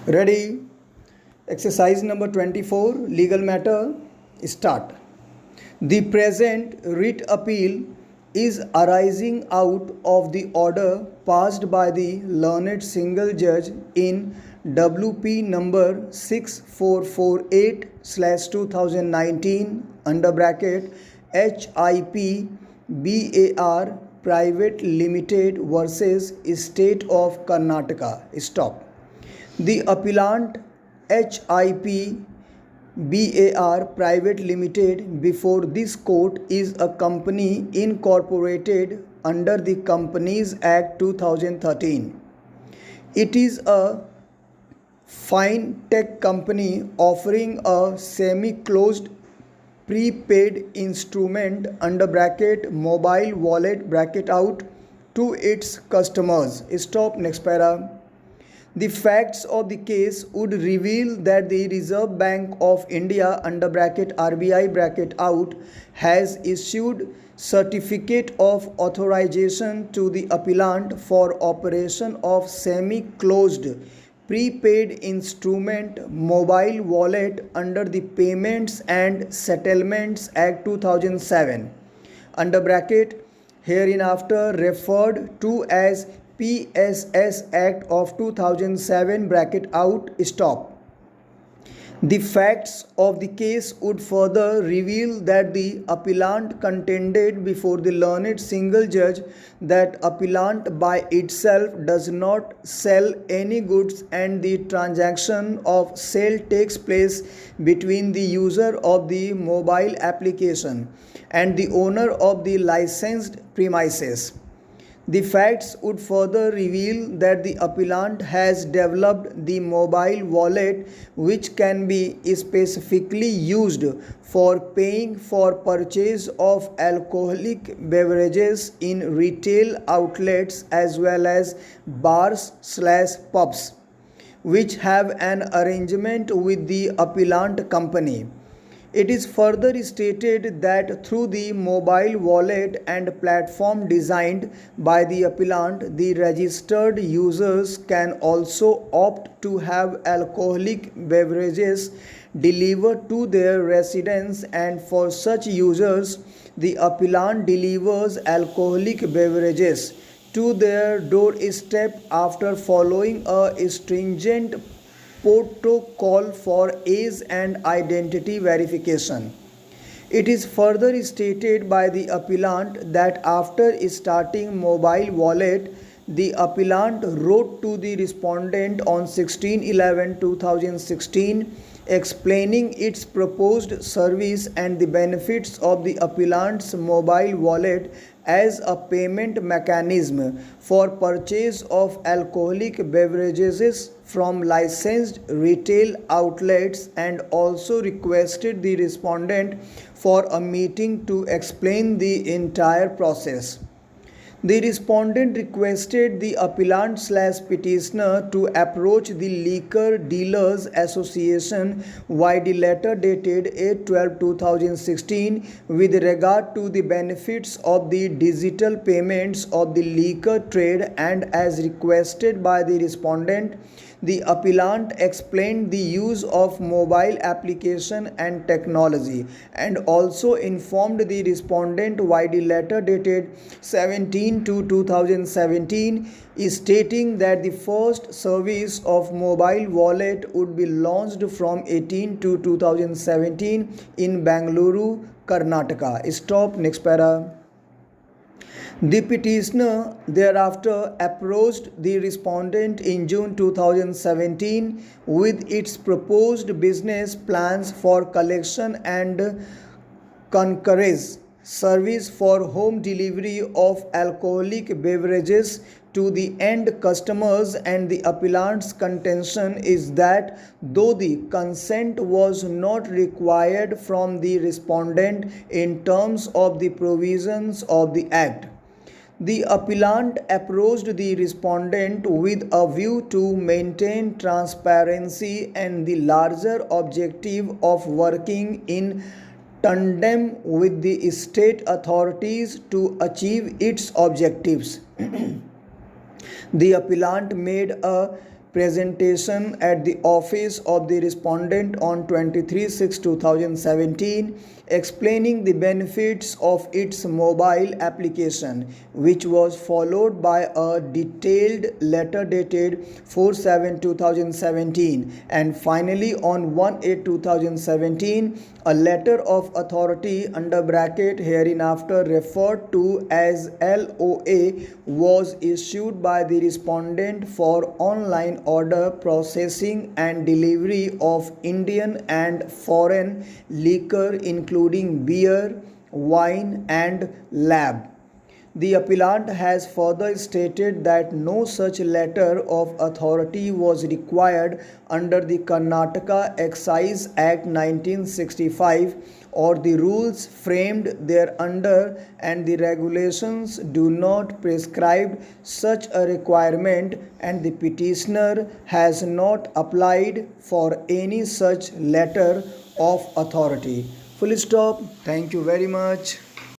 Ready? Exercise number 24, legal matter, start. The present writ appeal is arising out of the order passed by the learned single judge in WP number 6448/2019 under bracket HIP BAR Private Limited versus State of Karnataka. Stop. The appellant HIP BAR Private Limited before this court is a company incorporated under the Companies Act 2013. It is a fintech company offering a semi-closed prepaid instrument under bracket mobile wallet bracket out to its customers. Stop. Next para. The facts of the case would reveal that the Reserve Bank of India under bracket RBI bracket out has issued certificate of authorization to the appellant for operation of semi-closed prepaid instrument mobile wallet under the Payments and Settlements Act 2007 under bracket hereinafter referred to as PSS Act of 2007 bracket out. Stop. The facts of the case would further reveal that the appellant contended before the learned single judge that appellant by itself does not sell any goods and the transaction of sale takes place between the user of the mobile application and the owner of the licensed premises. The facts would further reveal that the appellant has developed the mobile wallet which can be specifically used for paying for purchase of alcoholic beverages in retail outlets as well as bars/pubs which have an arrangement with the appellant company. It is further stated that through the mobile wallet and platform designed by the appellant, the registered users can also opt to have alcoholic beverages delivered to their residence, and for such users, the appellant delivers alcoholic beverages to their doorstep after following a stringent protocol for age and identity verification. It is further stated by the appellant that after starting mobile wallet, the appellant wrote to the respondent on 16/11/2016 explaining its proposed service and the benefits of the appellant's mobile wallet as a payment mechanism for purchase of alcoholic beverages from licensed retail outlets, and also requested the respondent for a meeting to explain the entire process. The respondent requested the appellant/petitioner to approach the Liquor Dealers Association via the letter dated 8/12/2016 with regard to the benefits of the digital payments of the liquor trade, and as requested by the respondent, the appellant explained the use of mobile application and technology, and also informed the respondent via the letter dated 17/2017 stating that the first service of mobile wallet would be launched from 18/2017 in Bangalore, Karnataka. Stop. Next para. The petitioner thereafter approached the respondent in June 2017 with its proposed business plans for collection and concierge service for home delivery of alcoholic beverages to the end customers, and the appellant's contention is that though the consent was not required from the respondent in terms of the provisions of the Act, the appellant approached the respondent with a view to maintain transparency and the larger objective of working in tandem with the state authorities to achieve its objectives. The appellant made a presentation at the office of the respondent on 23/6/2017 explaining the benefits of its mobile application, which was followed by a detailed letter dated 4/7/2017, and finally on 1/8/2017 a letter of authority under bracket hereinafter referred to as LOA was issued by the respondent for online order processing and delivery of Indian and foreign liquor including beer, wine and lab. The appellant has further stated that no such letter of authority was required under the Karnataka Excise Act 1965 or the rules framed thereunder, and the regulations do not prescribe such a requirement, and the petitioner has not applied for any such letter of authority. Full stop. Thank you very much.